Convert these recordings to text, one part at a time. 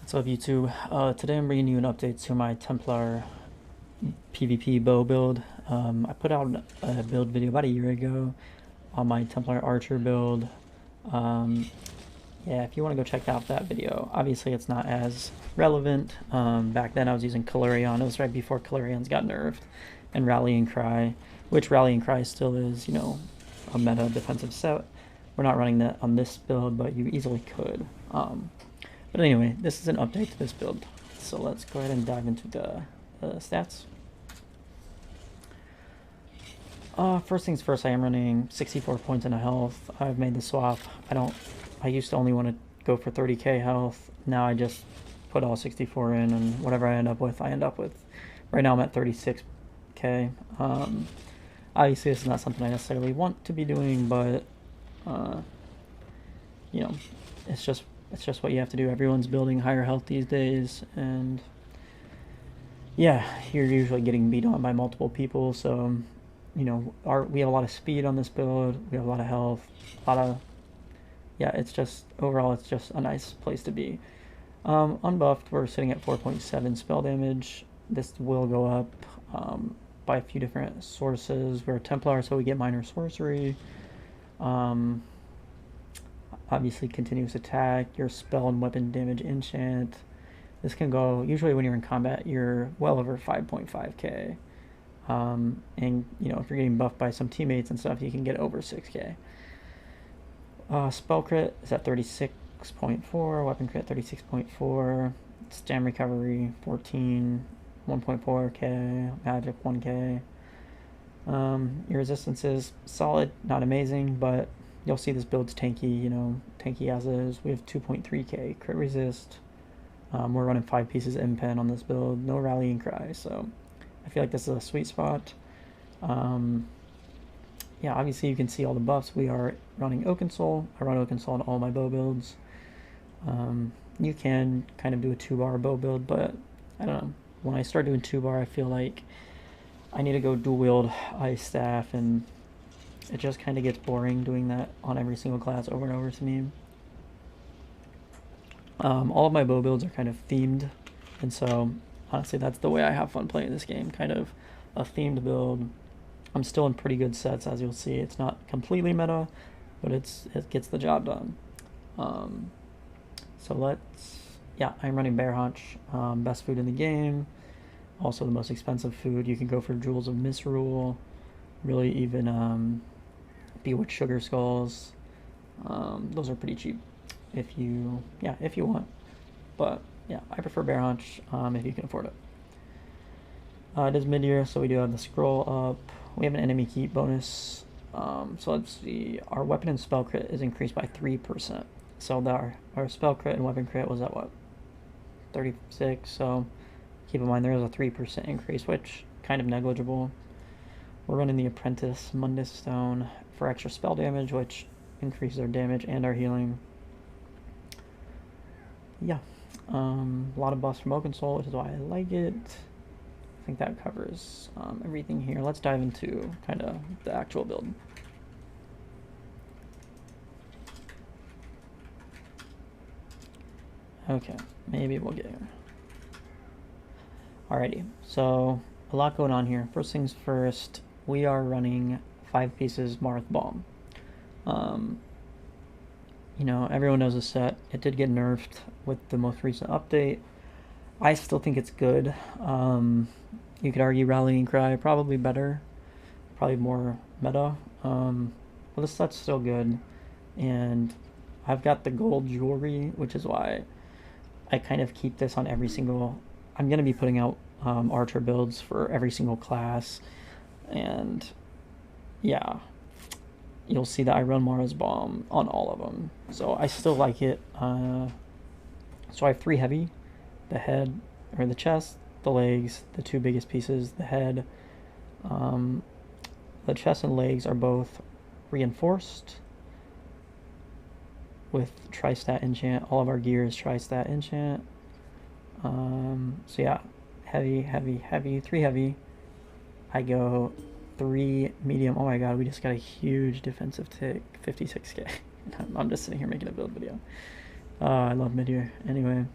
What's up, YouTube? Today I'm bringing you an update to my Templar PvP bow build. I put out a build video about a year ago on my Templar Archer build. Yeah, if you want to go check out that video. Obviously it's not as relevant. Back then I was using Calurion. It was right before Calurions got nerfed. And Rallying Cry, which Rallying Cry still is, you know, a meta defensive set. We're not running that on this build, but you easily could. But anyway, this is an update to this build. So let's go ahead and dive into the stats. First things first, I am running 64 points in health. I've made the swap. I used to only want to go for 30k health. Now I just put all 64 in, and whatever I end up with, I end up with. Right now I'm at 36k. Obviously this is not something I necessarily want to be doing, but you know, it's just what you have to do. Everyone's building higher health these days, and yeah, you're usually getting beat on by multiple people, so you know, we have a lot of speed on this build, we have a lot of health, yeah, it's just, overall, it's just a nice place to be. Unbuffed, we're sitting at 4.7 spell damage. This will go up by a few different sources. We're a Templar, so we get minor sorcery. Obviously continuous attack, your spell and weapon damage enchant. This can go, usually when you're in combat, you're well over 5.5k. And you know, if you're getting buffed by some teammates and stuff, you can get over 6k. Spell crit is at 36.4, weapon crit 36.4, stam recovery 14, 1.4k, magic 1k. Your resistance is solid, not amazing, but you'll see this build's tanky, you know, tanky as is. We have 2.3k crit resist. We're running 5 pieces impen on this build, no rallying cry, so I feel like this is a sweet spot. Yeah, obviously you can see all the buffs. We are running Oaken Soul. I run Oaken Soul on all my bow builds. You can kind of do a 2-bar bow build, but I don't know. When I start doing 2-bar, I feel like I need to go dual wield Ice Staff, and it just kind of gets boring doing that on every single class over and over to me. All of my bow builds are kind of themed, and so honestly that's the way I have fun playing this game, kind of a themed build. I'm still in pretty good sets, as you'll see. It's not completely meta, but it gets the job done. So yeah, I'm running Bear Haunch, best food in the game, also the most expensive food. You can go for Jewels of Misrule, really even Bewitched Sugar Skulls. Those are pretty cheap if you want, but yeah, I prefer Bear Haunch if you can afford it. It is mid-year, so we do have the scroll up. We have an enemy keep bonus. So let's see, our weapon and spell crit is increased by 3%. So our spell crit and weapon crit was at what, 36, so keep in mind there is a 3% increase, which kind of negligible. We're running the Apprentice Mundus Stone for extra spell damage, which increases our damage and our healing. Yeah, a lot of buffs from Oaken Soul, which is why I like it. I think that covers everything here. Let's dive into kind of the actual build. Okay, maybe we'll get here. Alrighty, so a lot going on here. First things first, we are running 5 pieces Marth Bomb. You know, everyone knows the set. It did get nerfed with the most recent update. I still think it's good. You could argue Rallying Cry probably better, probably more meta. But the set's still good, and I've got the gold jewelry, which is why I kind of keep this on every single. I'm gonna be putting out archer builds for every single class, and yeah, you'll see that I run Mara's Bomb on all of them, so I still like it. So I have 3 heavy. The head, or the chest, the legs, the 2 biggest pieces, the head. The chest and legs are both reinforced with tri-stat enchant. All of our gear is tri-stat enchant. So yeah, heavy, heavy, heavy, 3 heavy. I go 3 medium. Oh my god, we just got a huge defensive tick, 56k. I'm just sitting here making a build video. I love mid-year. Anyway,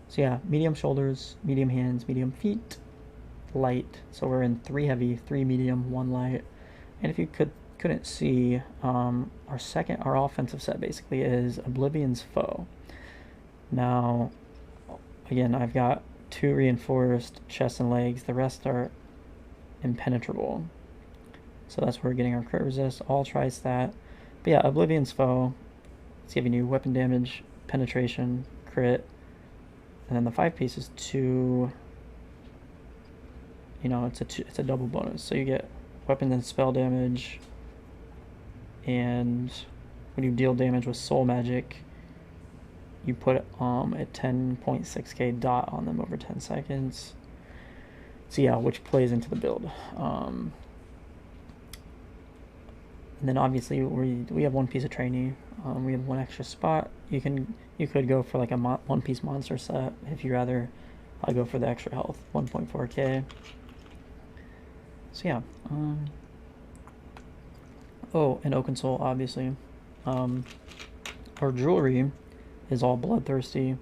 So yeah, medium shoulders, medium hands, medium feet, light. So we're in 3 heavy, 3 medium, 1 light. And if you couldn't see, our offensive set basically is Oblivion's Foe. Now, again, I've got 2 reinforced chest and legs. The rest are impenetrable. So that's where we're getting our crit resist, all tri-stat. But yeah, Oblivion's Foe. It's giving you weapon damage, penetration, crit. And then the 5 piece is 2. It's a double bonus. So you get weapon and spell damage. And when you deal damage with soul magic, you put a 10.6k dot on them over 10 seconds. So yeah, which plays into the build. And then obviously we have 1 piece of trainee. We have 1 extra spot. You could go for like a 1 piece monster set if you rather. I'll go for the extra health, 1.4k. So yeah. Oh, and Oaken Soul, obviously. Our jewelry is all bloodthirsty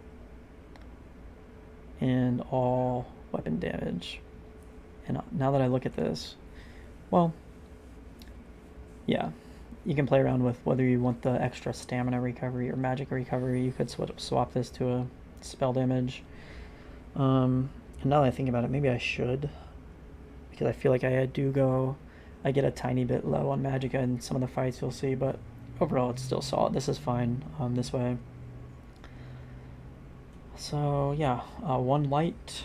and all weapon damage. And now that I look at this, well, yeah, you can play around with whether you want the extra stamina recovery or magic recovery. You could swap this to a spell damage. And now that I think about it, maybe I should, because I feel like I get a tiny bit low on magicka in some of the fights you'll see, but overall it's still solid. This is fine this way. So yeah, 1 light.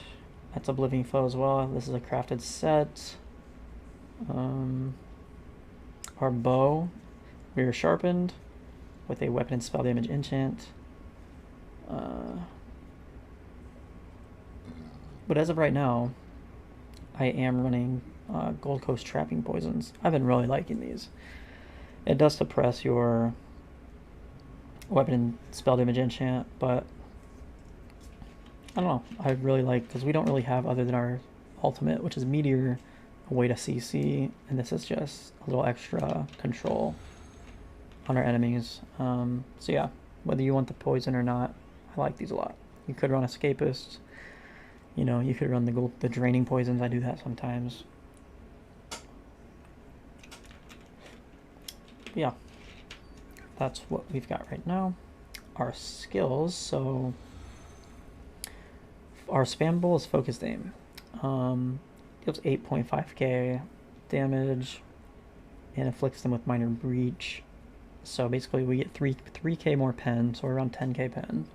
That's Oblivion Foe as well. This is a crafted set. Our bow, we are sharpened with a weapon and spell damage enchant. But as of right now, I am running Gold Coast Trapping Poisons. I've been really liking these. It does suppress your weapon and spell damage enchant, but I don't know. I really like, because we don't really have, other than our ultimate, which is Meteor, a way to CC, and this is just a little extra control on our enemies. So yeah, whether you want the poison or not, I like these a lot. You could run Escapist. You could run the draining poisons. I do that sometimes. But yeah, that's what we've got right now. Our skills, so our spam bowl is focused aim. Deals 8.5k damage and inflicts them with minor breach. So basically we get 3k more pen, so we're around 10k pen.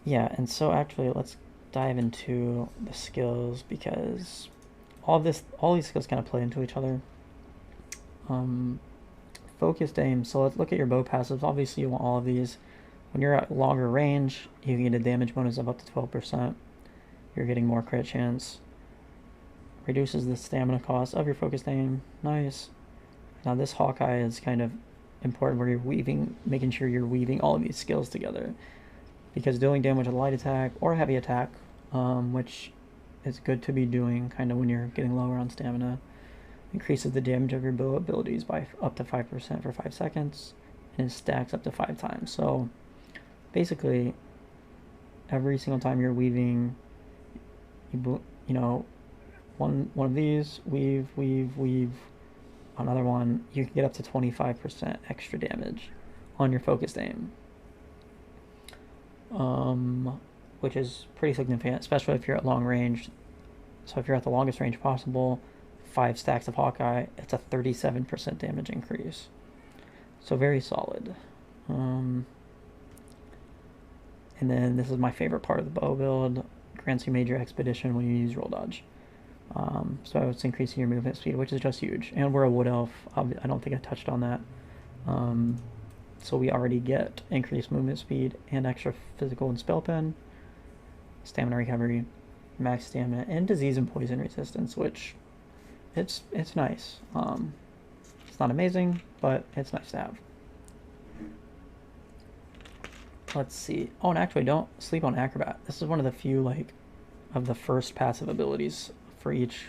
Yeah, and so actually let's dive into the skills, because all these skills kind of play into each other. Focused aim, so let's look at your bow passives. Obviously you want all of these. When you're at longer range, you can get a damage bonus of up to 12%. You're getting more crit chance. Reduces the stamina cost of your focused aim. Nice. Now this Hawkeye is kind of important, where you're making sure you're weaving all of these skills together. Because dealing damage with a light attack or a heavy attack, which is good to be doing kind of when you're getting lower on stamina, increases the damage of your bow abilities by up to 5% for 5 seconds, and it stacks up to 5 times. So basically, every single time you're weaving, one of these, weave, another one, you can get up to 25% extra damage on your focused aim. Which is pretty significant, especially if you're at long range. So if you're at the longest range possible, 5 stacks of Hawkeye, it's a 37% damage increase. So very solid. And then this is my favorite part of the bow build. Grants you major expedition when you use roll dodge. So it's increasing your movement speed, which is just huge. And we're a wood elf. I don't think I touched on that. So we already get increased movement speed and extra physical and spell pen, stamina recovery, max stamina, and disease and poison resistance, which it's nice. It's not amazing, but it's nice to have. Let's see. Oh, and actually, don't sleep on Acrobat. This is one of the few, of the first passive abilities for each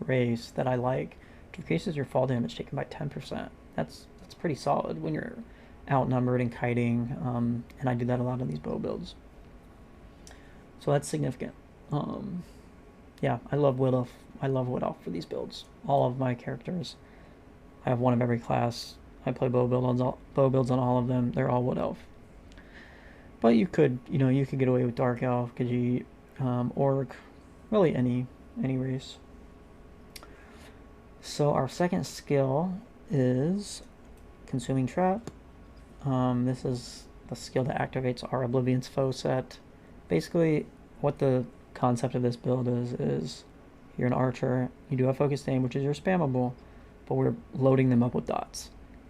race that I like. It increases your fall damage taken by 10%. That's pretty solid when you're outnumbered and kiting, and I do that a lot in these bow builds. So that's significant. Yeah, I love Wood Elf. I love Wood Elf for these builds. All of my characters, I have one of every class. I play bow builds on all of them. They're all Wood Elf. But you could, you could get away with Dark Elf, Khajiit, Orc, really any race. So our second skill is Consuming Trap. This is the skill that activates our Oblivion's Foe set. Basically, what the concept of this build is you're an archer, you do have focused aim, which is your spammable, but we're loading them up with dots.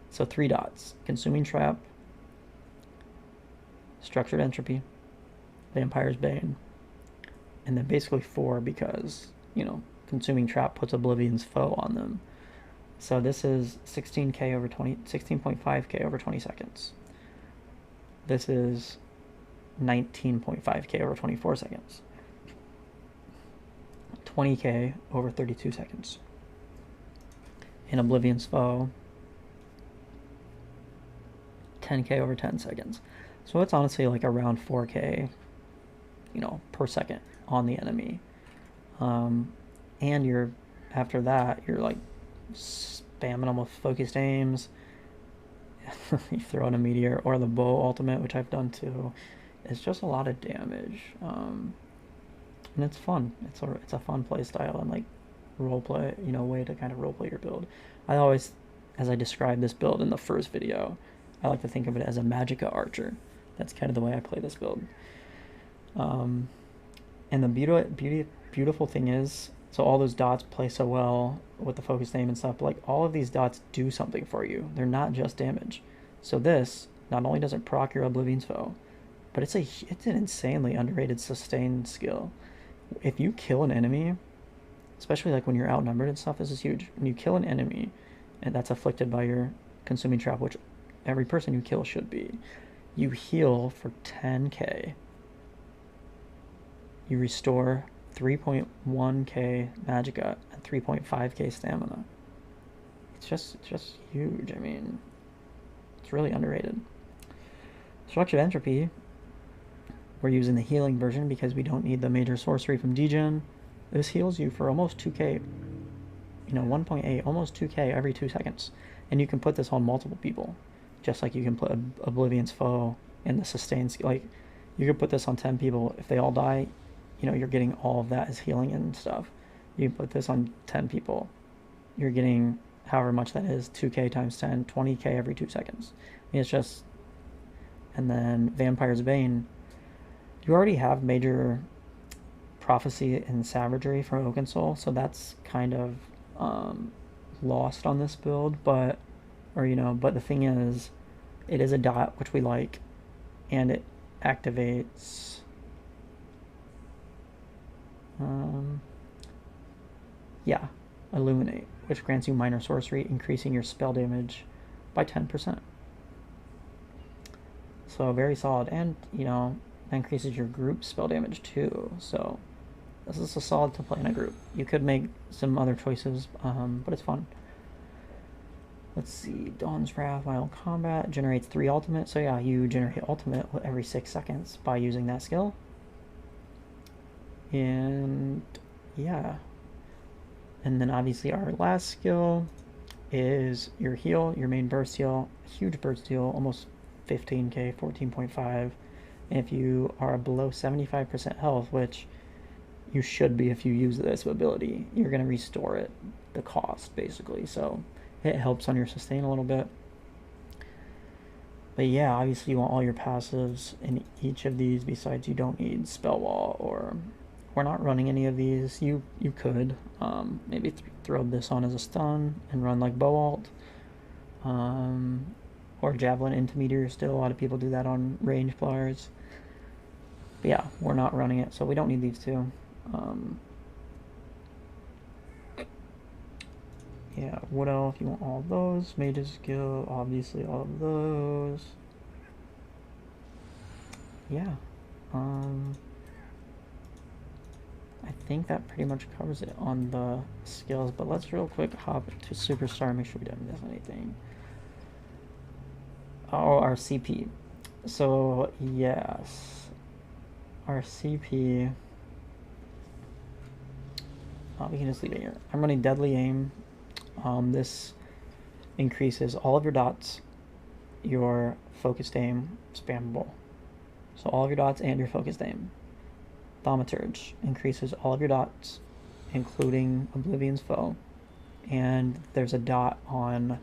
So 3 dots: Consuming Trap, Structured Entropy, Vampire's Bane, and then basically 4 because, Consuming Trap puts Oblivion's Foe on them. So this is 16.5k over 20 seconds. This is 19.5k over 24 seconds. 20k over 32 seconds. And Oblivion's Foe, 10k over 10 seconds. So it's honestly like around 4k, per second on the enemy. And after that, you're like spamming them with focused aims. You throw in a meteor or the bow ultimate, which I've done too. It's just a lot of damage, and it's fun. It's a fun play style and like role play, way to kind of role play your build. I always, as I described this build in the first video, I like to think of it as a Magicka archer. That's kind of the way I play this build. And the beautiful thing is, so all those dots play so well with the focus aim and stuff, but like all of these dots do something for you. They're not just damage. So this, not only does it proc your Oblivion's Foe, but it's an insanely underrated sustain skill. If you kill an enemy, especially like when you're outnumbered and stuff, this is huge. When you kill an enemy, and that's afflicted by your Consuming Trap, which every person you kill should be, you heal for 10k. You restore 3.1k Magicka and 3.5k stamina. It's just huge. I mean, it's really underrated. Structured Entropy, we're using the healing version because we don't need the major sorcery from Degen. This heals you for almost 2k, 1.8, almost 2k every 2 seconds. And you can put this on multiple people, just like you can put Oblivion's Foe in the sustain skill. Like, you could put this on 10 people. If they all die, you're getting all of that as healing and stuff. You can put this on 10 people. You're getting however much that is, 2k times 10, 20k every 2 seconds. I mean, it's just... And then Vampire's Bane, you already have major prophecy and savagery from Oakensoul, so that's kind of lost on this build, but the thing is, it is a dot, which we like, and it activates Illuminate, which grants you minor sorcery, increasing your spell damage by 10%. So very solid, and that increases your group spell damage too. So this is a solid to play in a group. You could make some other choices, but it's fun. Let's see, Dawn's Wrath, Violent Combat, generates 3 ultimate. So yeah, you generate ultimate every 6 seconds by using that skill. And yeah. And then obviously our last skill is your heal, your main burst heal. Huge burst heal, almost 15k, 14.5. And if you are below 75% health, which you should be if you use this ability, you're going to restore it, the cost, basically. So it helps on your sustain a little bit. But yeah, obviously you want all your passives in each of these. Besides, you don't need Spell Wall, or we're not running any of these. You could maybe throw this on as a stun and run like Bow Alt, or Javelin into Meteor. Still, a lot of people do that on range players. But yeah, we're not running it, so we don't need these two. Yeah, what else? You want all of those. Mage's Skill, obviously all of those. Yeah. I think that pretty much covers it on the skills, but let's real quick hop to Superstar, make sure we didn't miss anything. Oh, our CP. So yes, our CP. We can just leave it here. I'm running Deadly Aim. This increases all of your dots, your focused aim, spammable. So all of your dots and your focused aim. Thaumaturge increases all of your dots, including Oblivion's Foe. And there's a dot on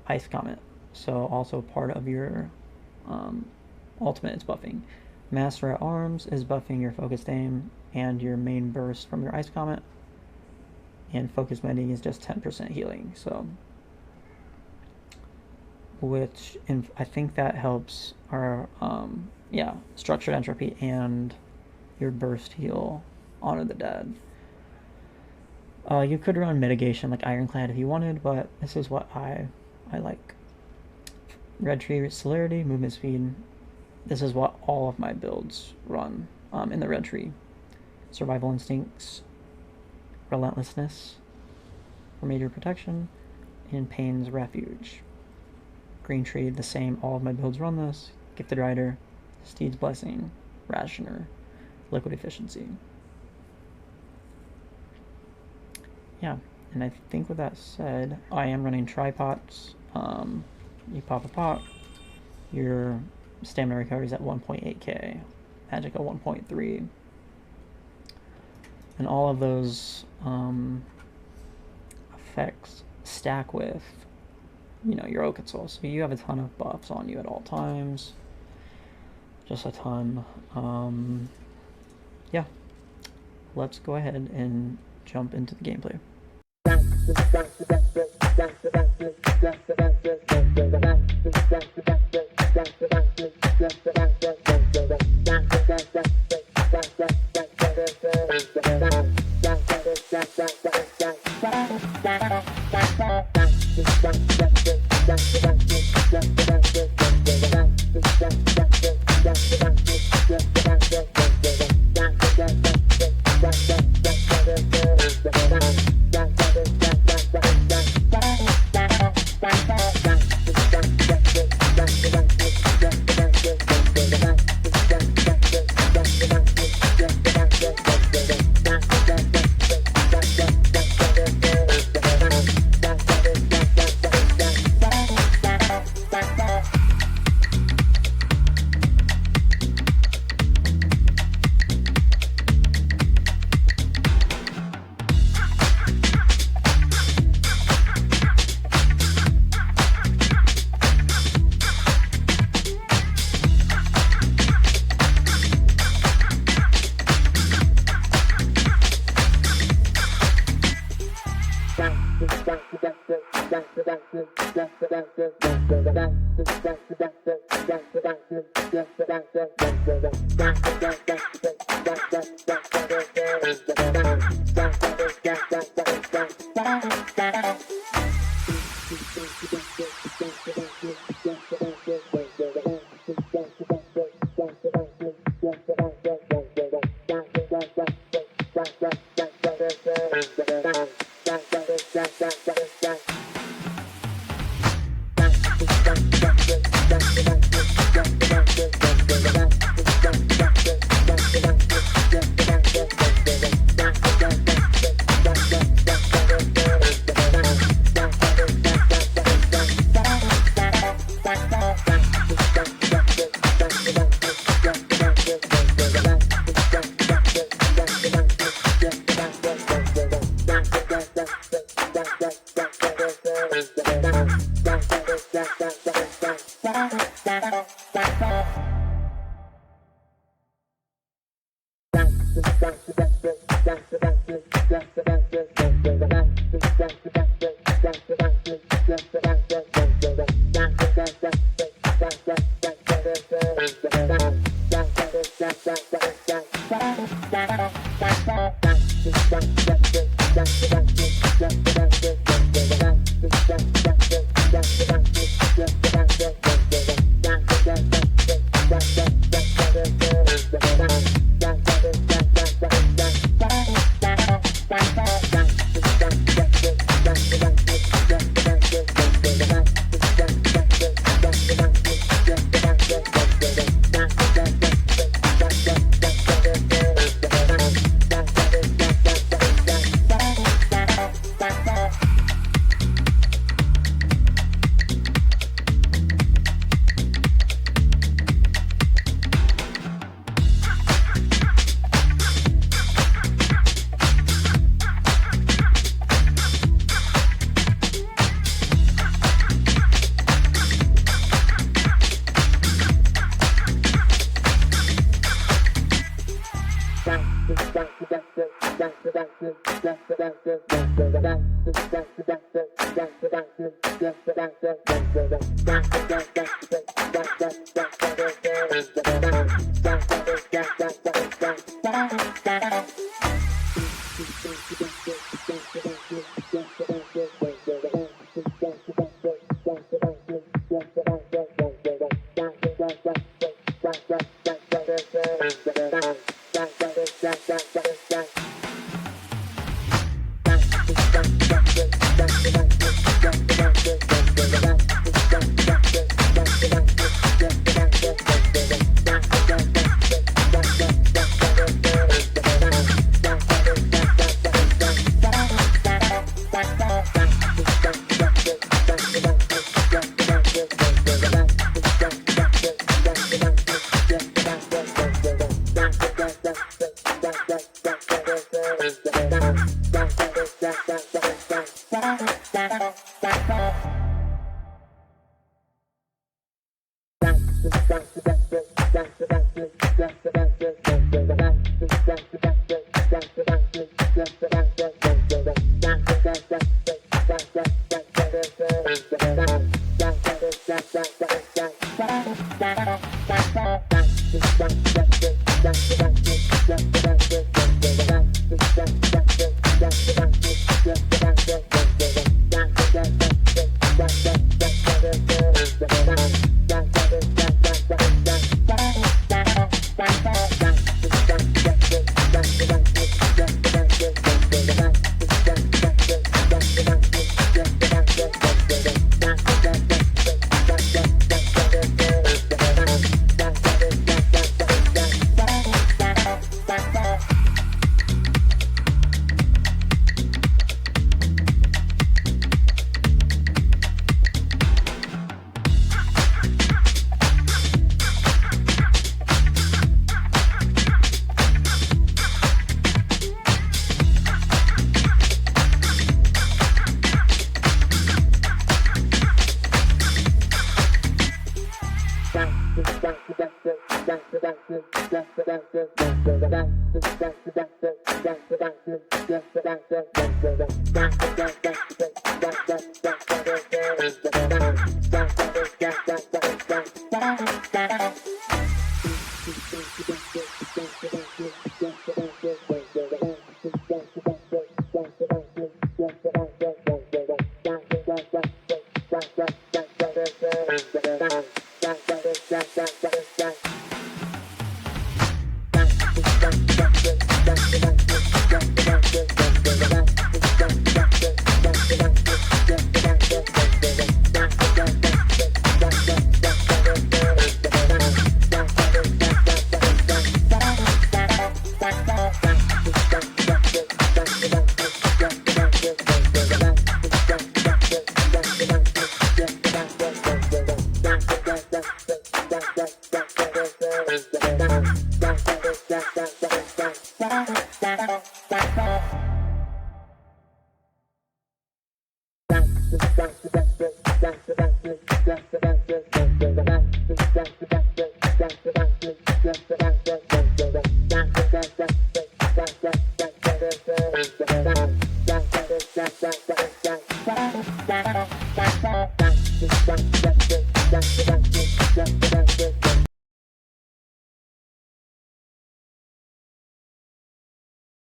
Ice Comet. So also part of your ultimate is buffing. Master at Arms is buffing your focused aim and your main burst from your Ice Comet. And focus mending is just 10% healing. So, which I think that helps our structured entropy and your burst heal Honor the Dead. You could run mitigation like Ironclad if you wanted, but this is what I like. Red Tree Celerity, movement speed. This is what all of my builds run in the Red Tree. Survival Instincts, Relentlessness for major protection, and Pain's Refuge. Green Tree, the same, all of my builds run this. Gifted Rider, Steed's Blessing, Rationer, Liquid Efficiency. Yeah, and I think with that said, I am running tripods. You pop a pot, your stamina recovery is at 1.8k, magic at 1.3, and all of those effects stack with, your Okatsul. So you have a ton of buffs on you at all times, just a ton. Yeah, let's go ahead and jump into the gameplay.